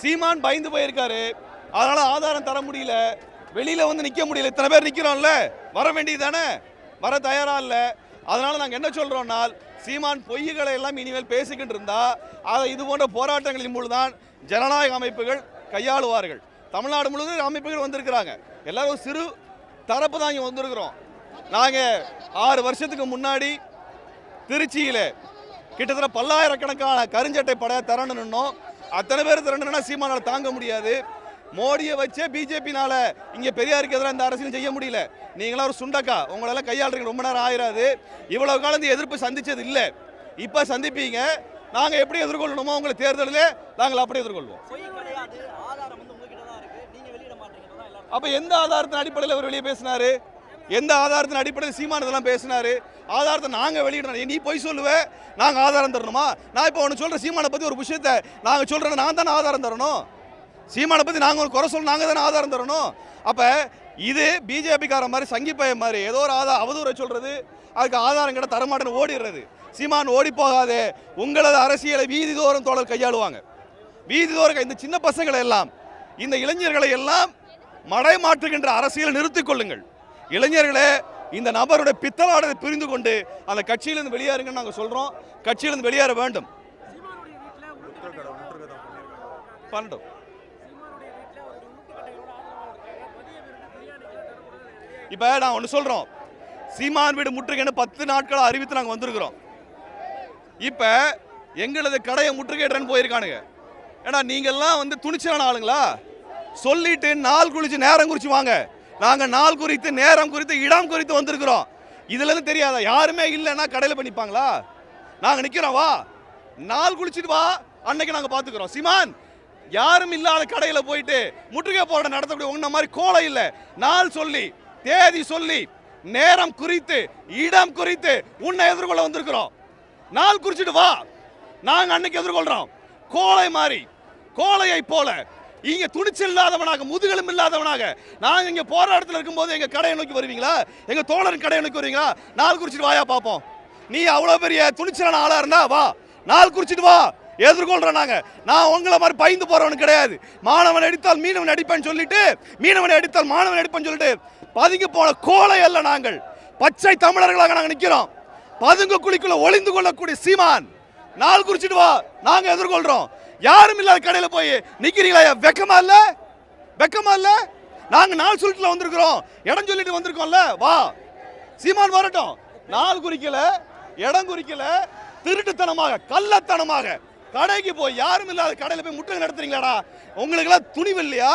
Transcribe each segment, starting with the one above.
சீமான் பயந்து போயிருக்காரு, அதனால ஆதாரம் தர முடியல, வெளியில வந்து நிக்க முடியல. இத்தனை பேர் நிக்கிறோம்ல, வர வேண்டியது தானே, வர தயாரா இல்ல. அதனால நாங்க என்ன சொல்றோம்னா, சீமான் பொய்களை எல்லாம் இனிமேல் பேசிக்கிட்டு இருந்தா அதை இது போன்ற போராட்டங்களின் மூலம்தான் ஜனநாயக அமைப்புகள் கையாளுவார்கள். தமிழ்நாடு முழுவதும் அமைப்புகள் வந்திருக்கிறாங்க, எல்லாரும் சிறு தரப்பு தான் இங்கே வந்திருக்கிறோம். நாங்கள் 6 வருஷத்துக்கு முன்னாடி திருச்சியில் கிட்டத்தட்ட பல்லாயிரக்கணக்கான கருஞ்சட்டை படைய திரண்டு நின்னோம். அத்தனை பேர் திரண்டுனா சீமானால் தாங்க முடியாது. மோடியை வச்சே பிஜேபினால இங்கே பெரியாருக்கு எதிராக இந்த அரசியல் செய்ய முடியல. நீங்களாம் ஒரு சுண்டக்கா, உங்களெல்லாம் கையாளுறீங்க, ரொம்ப நேரம் ஆயிராது. இவ்வளவு காலம் இந்த எதிர்ப்பு சந்திச்சது இல்லை, இப்போ சந்திப்பீங்க. நாங்கள் எப்படி எதிர்கொள்ளணுமோ உங்களை தேர்தலில் நாங்கள் அப்படி எதிர்கொள்வோம். அப்போ எந்த ஆதாரத்தின் அடிப்படையில் அவர் வெளியே பேசினாரு? எந்த ஆதாரத்தின் அடிப்படையில் சீமான் இதெல்லாம் பேசினாரு? ஆதாரத்தை நாங்கள் வெளியிடணும். நீ போய் சொல்லுவேன், நாங்கள் ஆதாரம் தரணுமா? நான் இப்போ ஒன்று சொல்கிறேன், சீமானை பற்றி ஒரு விஷயத்தை நாங்கள் சொல்கிறேன், நான் தானே ஆதாரம் தரணும். சீமானை பற்றி நாங்கள் ஒரு குறை சொல்ல நாங்கள் தானே ஆதாரம் தரணும். அப்போ இது பிஜேபிக்கார மாதிரி சங்கிப்பய மாதிரி ஏதோ ஒரு அவதூறை சொல்கிறது, அதுக்கு ஆதாரம் கிட்ட தரமாட்டேன்னு ஓடிடுறது. சீமான் ஓடி போகாதே, உங்களது அரசியலை வீதிதோறும் தோழர் கையாளுவாங்க. வீதிதோறும் இந்த சின்ன பசங்களை எல்லாம், இந்த இளைஞர்களை எல்லாம் மடை மாற்றுகின்ற அரசியலை நிறுத்திக் கொள்ளுங்கள். இளைஞர்களே, இந்த நபருடைய பித்தலாடத்தை புரிந்து கொண்டு அந்த கட்சியிலிருந்து வெளியேறுங்கன்னு நாங்கள் சொல்கிறோம். கட்சியிலிருந்து வெளியேற வேண்டும். இப்போ நான் ஒன்று சொல்கிறோம், சீமான் வீடு முற்றுகைன்னு 10 நாட்களாக அறிவித்து நாங்கள் வந்திருக்கிறோம். இப்போ எங்களது கடையை முற்றுகையிடறன்னு போயிருக்கானுங்க. ஏன்னா நீங்கள்லாம் வந்து துணிச்சலான ஆளுங்களா? சொல்லிட்டு நாள் குறித்து நேரம் குறித்து வாங்க. நாங்கள் நாள் குறித்து நேரம் குறித்து இடம் குறித்து வந்திருக்கிறோம். இதுலேருந்து தெரியாதா? யாருமே இல்லைன்னா கடையில் பண்ணிப்பாங்களா? நாங்கள் நிற்கிறோம், வா, நாள் குளிச்சுட்டு வா, அன்னைக்கு நாங்கள் பார்த்துக்கிறோம். சீமான், யாரும் இல்லாத கடையில் போயிட்டு முற்றுகை போராட்டம் நடத்தக்கூடிய உன்ன மாதிரி கோலை இல்லை. நாள் சொல்லி, தேதி சொல்லி, நேரம் குறித்து, இடம் குறித்து உன்னை எதிர்கொள்ள வந்திருக்கிறோம். நாள் குறிச்சிட்டு வா, நாங்கள் அன்னைக்கு எதிர்கொள்கிறோம். கோலை மாதிரி, கோலையை போல இங்க துணிச்சல் இல்லாதவனாக, முதுகெலும் இல்லாதவனாக நாங்கள் இங்கே போராட்டத்தில் இருக்கும்போது எங்கள் கடையை நோக்கி வருவீங்களா? எங்கள் தோழரின் கடையை நோக்கி வருவீங்களா? நாள் குறிச்சிட்டு வாயா பார்ப்போம். நீ அவ்வளோ பெரிய துணிச்சலான ஆளாக இருந்தா வா, நாள் குறிச்சிட்டு வா, எதிர்கொள்கிறோம். நான் உங்களை மாதிரி பயந்து போறவனு கிடையாது. மாணவன் அடித்தால் மீனவன் அடிப்பேன்னு சொல்லிட்டு, மீனவன் அடித்தால் மாணவன் அடிப்பேன்னு சொல்லிட்டு பதுங்கி போன கோலை அல்ல நாங்கள். பச்சை தமிழர்களாக நாங்கள் நிற்கிறோம். பதுங்கு குழிக்குள்ள ஒளிந்து கொள்ளக்கூடிய சீமான், நாள் குறிச்சிட்டு வா, நாங்கள் எதிர்கொள்கிறோம். யாரும் இல்லாத கடையில் போய் நிற்கிறீங்களா? வெக்கமா இல்லை? வெக்கமா இல்லை? நாங்கள் நாள் சொல்லிட்டு வந்திருக்கிறோம், இடம் சொல்லிட்டு வந்திருக்கோம்ல, வா, சீமான் வரட்டும். நாள் குறிக்கல, இடம் குறிக்கல, திருட்டுத்தனமாக, கள்ளத்தனமாக கடைக்கு போய் யாரும் இல்லாத கடையில் போய் முட்டை நடத்துறீங்களாடா? உங்களுக்கு எல்லாம் துணிவு இல்லையா?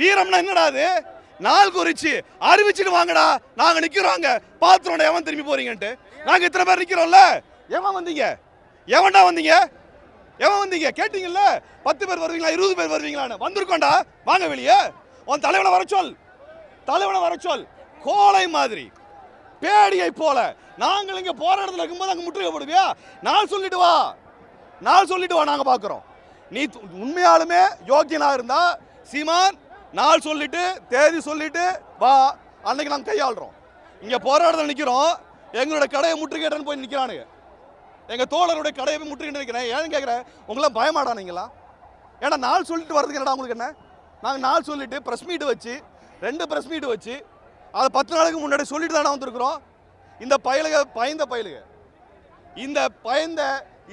வீரம்னா என்னடா? அது நாள் குறிச்சு அறிவிச்சுட்டு வாங்கடா, நாங்க நிக்கிறோங்க, பாத்திரம் எவன் திரும்பி போறீங்கன்ட்டு. நாங்க இத்தனை பேர் நிக்கிறோம்ல, எவன் வந்தீங்க? எவன்டா வந்தீங்க? எவன் வந்தீங்க? கேட்டீங்கல்ல, 10 பேர் வருவீங்களா, 20 பேர் வருவீங்களான்னு. வந்திருக்கோண்டா, வாங்க வெளியே. உன் தலைவனை வர சொல், தலைவனை வர சொல். கோலை மாதிரி, பேடியை போல நாங்கள் இங்க போராட்டத்தில் இருக்கும்போது அங்கே முற்றுகை போடுவியா? நாள் சொல்லிட்டு வா, நாள் சொல்லிட்டு வா, நாங்கள் பார்க்குறோம். நீ உண்மையாலுமே யோக்கியனாக இருந்தா சீமான், நாள் சொல்லிட்டு தேதி சொல்லிட்டு வா, அன்னைக்கு நாங்கள் கையாளுறோம். இங்கே போராட்டத்தில் நிற்கிறோம், எங்களோட கடையை முற்றுகையிடன்னு போய் நிற்கிறானுங்க. எங்கள் தோழருடைய கடையை போய் முற்றுகையிட்டு நிற்கிறேன். ஏன்னு கேட்குறேன், உங்களாம் பயமாடானீங்களா? ஏன்னா நாள் சொல்லிட்டு வர்றதுக்கு என்னடா உங்களுக்கு என்ன? நாங்கள் நாள் சொல்லிட்டு ப்ரெஸ் மீட் வச்சு, 2 ப்ரெஸ் மீட் வச்சு, அதை 10 நாளுக்கு முன்னாடி சொல்லிட்டு தானே வந்திருக்கிறோம். இந்த பயந்த பயலுக, இந்த பயந்த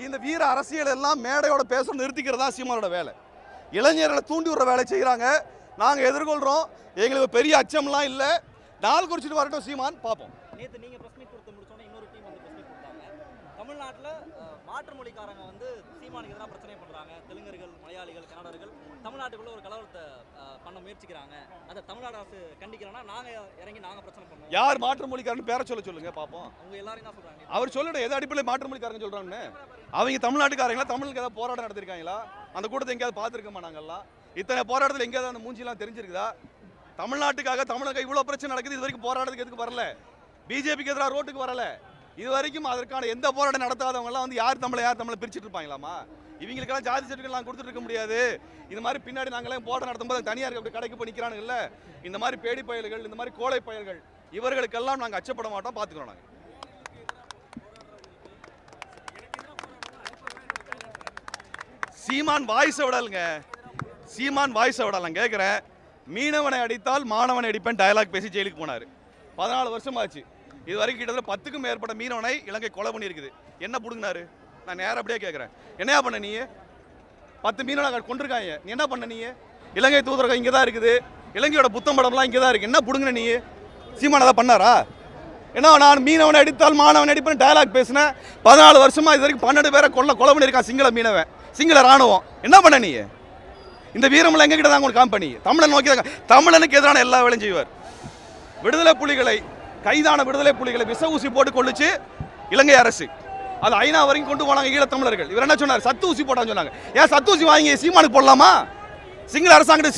இந்த வீர அரசியல் எல்லாம் மேடையோட பேச நிறுத்திக்கிறதா சீமானோட வேலை. இளைஞர்களை தூண்டி விடுற வேலை செய்கிறாங்க. நாங்கள் எதிர்கொள்கிறோம். எங்களுக்கு பெரிய அச்சம்லாம் இல்லை. நாள் குறிச்சிட்டு வரட்டும் சீமான், பார்ப்போம். நேற்று நீங்கள் ப்ரெஸ் மீட் கொடுத்து முடிச்சோன்னே இன்னொரு டீம் வந்து ப்ரெஸ் மீட் கொடுத்தாங்க. தமிழ்நாட்டில் மாற்று மொழிக்காரங்க வந்து சீமானுக்கு எதிராக பிரச்சனை பண்ணுறாங்க. தெலுங்கர்கள், மலையாளிகள், கன்னடர்கள் தமிழ்நாட்டுக்குள்ள ஒரு கலவரத்தை பண்ண முயற்சிக்கிறாங்க. அதை தமிழ்நாடு அரசு கண்டிக்கிறோன்னா நாங்கள் இறங்கி நாங்கள் பிரச்சனை பண்ணுவோம். யார் மாற்று மொழிக்காரன்னு பேரை சொல்லுங்க பார்ப்போம். அவங்க எல்லாரும் தான் சொல்கிறாங்க. அவர் சொல்லிட்டு எது அடிப்படையில் மாற்று மொழிக்காரங்க சொல்கிறாங்கன்னு? அவங்க தமிழ்நாட்டுக்காரங்களா, தமிழுக்கு ஏதாவது போராட்டம் நடத்திருக்காங்களா? அந்த கூட்டத்தை எங்கேயாவது பார்த்துருக்கோமா? நாங்கள்லாம் இத்தனை போராட்டத்தில் எங்கேயாவது அந்த மூஞ்சிலாம் தெரிஞ்சிருக்குதா? தமிழ்நாட்டுக்காக தமிழக இவ்வளோ பிரச்சனை நடக்குது, இது வரைக்கும் போராட்டத்துக்கு எதுக்கு வரல? பிஜேபிக்கு எதிராக ரோட்டுக்கு வரல. இது வரைக்கும் அதற்கான எந்த போராட்டம் நடத்தாதவங்கலாம் வந்து யார் தமிழை பிரிச்சுட்டு இருப்பாங்களாமா? இவங்களுக்கெல்லாம் ஜாதி சர்டிஃபிகேட் நாங்கள் கொடுத்துட்டு இருக்க முடியாது. இந்த மாதிரி பின்னாடி நாங்களாம் போராட்டம் நடத்தும்போது தனியார் அப்படி கடைக்கு போய் நிற்கிறானுங்கல்ல, இந்த மாதிரி பேடி பயல்கள், இந்த மாதிரி கோழை பயல்கள், இவர்களுக்கெல்லாம் நாங்கள் அச்சப்பட மாட்டோம், பார்த்துக்கிறோம். நாங்கள் சீமான் வாய்ஸை விடலுங்க, சீமான் வாய்ஸை விடலாம் கேட்குறேன். மீனவனை அடித்தால் மாணவனை அடிப்பேன் டயலாக் பேசி ஜெயிலுக்கு போனார். 14 வருஷம் ஆச்சு. இது வரைக்கும் கிட்டத்தட்ட 10க்கும் மேற்பட்ட மீனவனை இலங்கை கொலை பண்ணியிருக்குது. என்ன பிடுங்கினாரு? நான் நேரம் அப்படியே கேட்குறேன். என்னையா பண்ண நீ? 10 மீனவனை கொண்டிருக்காங்க. நீ என்ன பண்ண நீ? இலங்கை தூதரகம் இங்கே தான் இருக்குது, இலங்கையோட புத்தம் படம்லாம் இங்கே தான் இருக்குது. என்ன பிடுங்கின நீ? சீமான் அதை பண்ணாரா? ஏன்னா நான் மீனவனை அடித்தால் மாணவனை அடிப்பேன் டயலாக் பேசினேன். 14 வருஷமா இது வரைக்கும் 12 பேரை கொலை பண்ணியிருக்கான் சிங்கள மீனவன், சிங்கள ராணுவம். என்ன பண்ண நீ? இந்த வீரமெல்லாம் எங்ககிட்ட தான் உங்களுக்கு காம்பனி. தமிழன் நோக்கி தான், தமிழனுக்கு எதிரான எல்லா வேலையும் செய்வார். விடுதலை புலிகளை, கைதான விடுதலை புலிகளை விச ஊசி போட்டு கொள்ளுச்சு இலங்கை அரசு. அது ஐநா வரைக்கும் கொண்டு போனாங்க ஈழத்தமிழர்கள். இவர் என்ன சொன்னார்? சத்து ஊசி போட்டான்னு சொன்னாங்க. ஏன் சத்து ஊசி வாங்கி சீமானுக்கு போடலாமா? சிங்கள அரசாங்கத்தை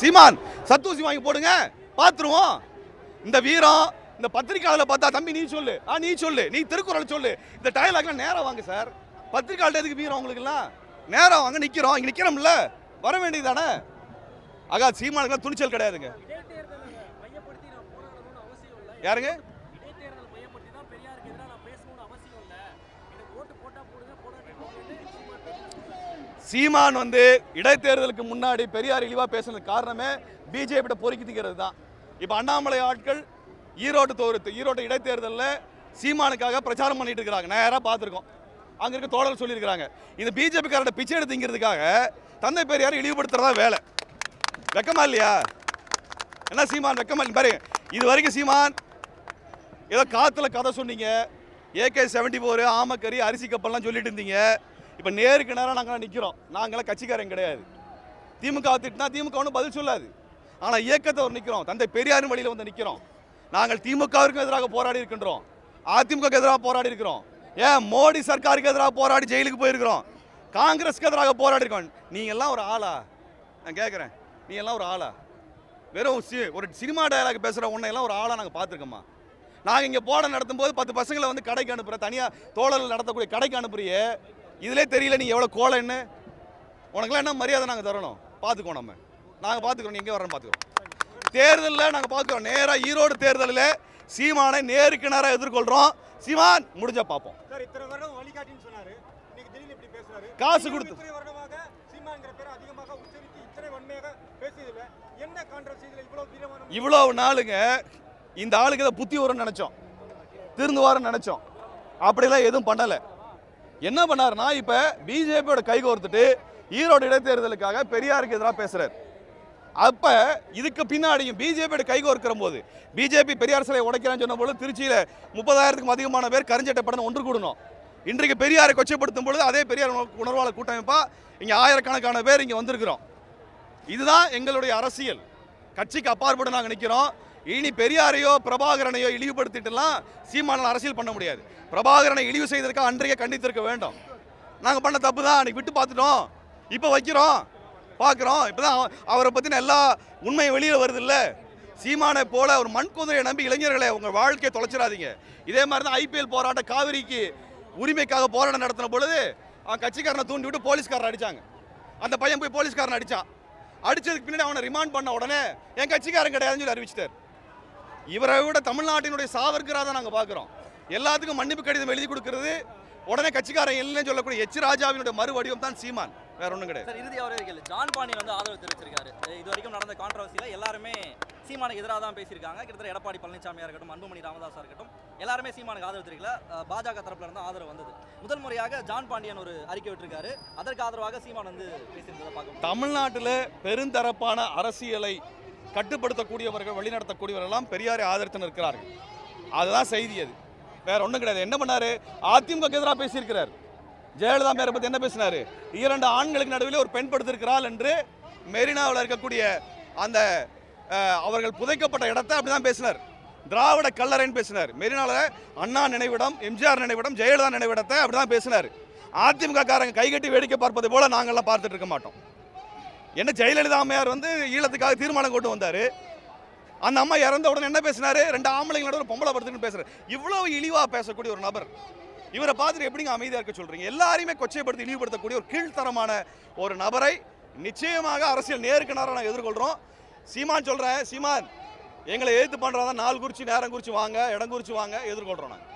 சீமான் சத்து ஊசி வாங்கி போடுங்க, பார்த்துருவோம். இந்த வீரம் இந்த பத்திரிகையாளர் பார்த்தா தம்பி நீ சொல்லு, நீ சொல்லு, நீ திருக்குறள் சொல்லு, இந்த டயலாக்லாம் நேரம் வாங்க சார். பத்திரிகையாளர் எதுக்கு வீரம் உங்களுக்குலாம்? நேரம் வாங்க, நிற்கிறோம், இங்கே நிற்கிறோம்ல, வர வேண்டியதானே. ஆகா சீமானுக்குலாம் துணிச்சல் கிடையாதுங்க. யாருங்க? சீமான் வந்து இடைத்தேர்தலுக்கு முன்னாடி பெரியார் இழிவா பேசுனதுக்கு காரணமே பிஜேபி பொறுக்கி திங்கிறது தான். இப்போ அண்ணாமலை ஆட்கள் ஈரோட்டு இடைத்தேர்தலில் சீமானுக்காக பிரச்சாரம் பண்ணிட்டு இருக்கிறாங்க. நேராக பார்த்துருக்கோம். அங்கே இருக்க தோழர்கள் சொல்லியிருக்கிறாங்க, இந்த பிஜேபிக்காரோட பிச்சை எடுத்துங்கிறதுக்காக தந்தை பெரியாரை இழிவுபடுத்துறதா வேலை. வெக்கமா இல்லையா? என்ன சீமான் வெக்கமா பாரு. இது வரைக்கும் சீமான் ஏதோ காத்துல கதை சொன்னீங்க, AK-74 ஆமக்கறி அரிசி கப்பல்லாம் சொல்லிட்டு இருந்தீங்க. இப்போ நேருக்கு நேரம் நாங்கள் நிற்கிறோம். நாங்களாம் கட்சிக்காரங்க கிடையாது. திமுக திட்டினா திமுக ஒன்றும் பதில் சொல்லாது. ஆனால் இயக்கத்தை ஒரு நிற்கிறோம், தந்தை பெரியாரின் வழியில் வந்து நிற்கிறோம். நாங்கள் திமுகவிற்கும் எதிராக போராடி இருக்கின்றோம், அதிமுக எதிராக போராடி இருக்கிறோம், ஏன் மோடி சர்க்காருக்கு எதிராக போராடி ஜெயிலுக்கு போயிருக்கிறோம், காங்கிரஸ்க்கு எதிராக போராடி இருக்கோம். நீங்க எல்லாம் ஒரு ஆளா? நான் கேட்குறேன், நீ எல்லாம் ஒரு ஆளா? வெறும் ஒரு சினிமா டயலாக் பேசுகிற உன்னை எல்லாம் ஒரு ஆளா நாங்கள் பார்த்துருக்கோமா? நாங்கள் இங்கே போராட்டம் நடத்தும் போது 10 பசங்களை வந்து கடைக்கு அனுப்புகிற, தனியாக தோழர்கள் நடத்தக்கூடிய கடைக்கு அனுப்புறியே, இதிலே தெரியல நீ எவ்வளோ கோலைன்னு. உனக்குலாம் என்ன மரியாதை நாங்கள் தரணும்? பார்த்துக்கோ, நாங்கள் பார்த்துக்கிறோம். நீ எங்கே வரணும் பார்த்துக்கிறோம். தேர்தலில் நாங்கள் பார்க்குறோம். நேராக ஈரோடு தேர்தலில் சீமானை நேருக்கு நேராக எதிர்கொள்கிறோம். சீமான் முடிஞ்சா பார்ப்போம். காசு கொடுத்து இவ்வளவு நாளுங்க இந்த ஆளுக்கு ஏதோ புத்தி வரும்னு நினைச்சோம், திருந்துவாருன்னு நினைச்சோம். அப்படிலாம் எதுவும் பண்ணல. என்ன பண்ணாருன்னா, இப்ப பிஜேபியோட கை கோர்த்துட்டு ஈரோடு இடைத்தேர்தலுக்காக பெரியாருக்கு எதிராக பேசுறாரு. அப்ப இதுக்கு பின்னாடியும் பிஜேபியோட கை கோர்க்கிற போது, பிஜேபி பெரியார் சிலை உடைக்கிறான்னு சொன்ன போது திருச்சியில 30,000க்கும் அதிகமான பேர் கருஞ்சட்டப்படன் ஒன்று கூடணும். இன்றைக்கு பெரியாரை கொச்சைப்படுத்தும் பொழுது அதே பெரியார் உணர்வாளர் கூட்டமைப்பா இங்கே ஆயிரக்கணக்கான பேர் இங்கே வந்திருக்கிறோம். இதுதான் எங்களுடைய அரசியல். கட்சிக்கு அப்பாற்பட்டு நாங்கள் நிற்கிறோம். இனி பெரியாரையோ பிரபாகரனையோ இழிவுபடுத்திட்டுலாம் சீமானால் அரசியல் பண்ண முடியாது. பிரபாகரனை இழிவு செய்ததற்காக அன்றைய கண்டித்திருக்க வேண்டும். நாங்கள் பண்ண தப்பு தான், அன்றைக்கி விட்டு பார்த்துட்டோம், இப்போ வைக்கிறோம், பார்க்குறோம். இப்போ தான் அவரை பற்றின எல்லா உண்மையும் வெளியில் வருது இல்லை. சீமானை போல ஒரு மண் குதிரையை நம்பி இளைஞர்களை உங்கள் வாழ்க்கையை தொலைச்சிடாதீங்க. இதே மாதிரி தான் ஐபிஎல் போராட்டம், காவிரிக்கு உரிமைக்காக போராட்டம் நடத்தின பொழுது அவன் கட்சிக்காரனை தூண்டி விட்டு போலீஸ்காரன் அடித்தாங்க. அந்த பையன் போய் போலீஸ்காரன் அடித்தான். அடித்ததுக்கு பின்னாடி அவனை ரிமாண்ட் பண்ண உடனே என் கட்சிக்காரன் கிடையாதுன்னு சொல்லி அறிவிச்சிட்டார். இவரை விட தமிழ்நாட்டினுடைய சாவர்கராக தான் நாங்கள் பார்க்குறோம். எல்லாத்துக்கும் மன்னிப்பு கடிதம் எழுதி கொடுக்கறது, உடனே கட்சிக்காரன் இல்லைன்னு சொல்லக்கூடிய எச் ராஜாவினுடைய மறு வடிவம் தான் சீமான், வேற ஒன்றும் கிடையாது. இறுதியாக ஒரு கேள்வி. ஜான் பாண்டியன் வந்து ஆதரவு தெரிவிச்சிருக்காரு. இது வரைக்கும் நடந்த கான்ட்ரவர்சியில் எல்லாருமே சீமானுக்கு எதிராக தான் பேசியிருக்காங்க. கிட்டத்தட்ட எடப்பாடி பழனிசாமியாக இருக்கட்டும், அன்புமணி ராமதாஸாக இருக்கட்டும், எல்லாருமே சீமானுக்கு ஆதரவு தெரிவிக்கல. பாஜக தரப்புல இருந்து ஆதரவு வந்தது. முதல் முறையாக ஜான் பாண்டியன் ஒரு அறிக்கை விட்டுருக்காரு. அதற்கு ஆதரவாக சீமான் வந்து பேசியிருந்ததை பார்க்கணும். தமிழ்நாட்டில் பெருந்தரப்பான அரசியலை கட்டுப்படுத்தக்கூடியவர்கள், வழிநடத்தக்கூடியவர்கள்லாம் பெரியாரை ஆதரித்து நிற்கிறார்கள். அதுதான் செய்தி. அது வேற ஒன்றும் கிடையாது. என்ன பண்ணாரு? அதிமுக எதிராக பேசியிருக்கிறார். ஜெயலலிதா மேரை பற்றி என்ன பேசினாரு? 2 ஆண்களுக்கு நடுவில் ஒரு பெண் படுத்திருக்கிறாள் என்று மெரினாவில் இருக்கக்கூடிய அந்த அவர்கள் புதைக்கப்பட்ட இடத்தை அப்படிதான் பேசினார். திராவிட கல்லறைன்னு பேசினார். மெரினாவில் அண்ணா நினைவிடம், எம்ஜிஆர் நினைவிடம், ஜெயலலிதா நினைவிடத்தை அப்படிதான் பேசினார். அதிமுக காரங்க கைகட்டி வேடிக்கை பார்ப்பதை போல நாங்கள்லாம் பார்த்துட்டு இருக்க மாட்டோம். என்ன ஜெயலலிதா அம்மையார் வந்து ஈழத்துக்காக தீர்மானம் கொண்டு வந்தார். அந்த அம்மா இறந்த உடனே என்ன பேசினாரு? 2 ஆம்பளைங்களோட ஒரு பொம்பளை படுத்துன்னு பேசுறாரு. இவ்வளவு இழிவா பேசக்கூடிய ஒரு நபர், இவரை பார்த்துட்டு எப்படிங்க அமைதியாக இருக்க சொல்றீங்க? எல்லாரையுமே கொச்சைப்படுத்தி இழிவுபடுத்தக்கூடிய ஒரு கீழ்த்தரமான ஒரு நபரை நிச்சயமாக அரசியல் நேருக்கு நேரம் நாங்கள் எதிர்கொள்கிறோம். சீமான் சொல்கிறேன், சீமான் எங்களை எதிர்த்து பண்ணுறதா நாள் குறித்து நேரம் குறித்து வாங்க, இடம் குறித்து வாங்க, எதிர்கொள்கிறோம் நாங்கள்.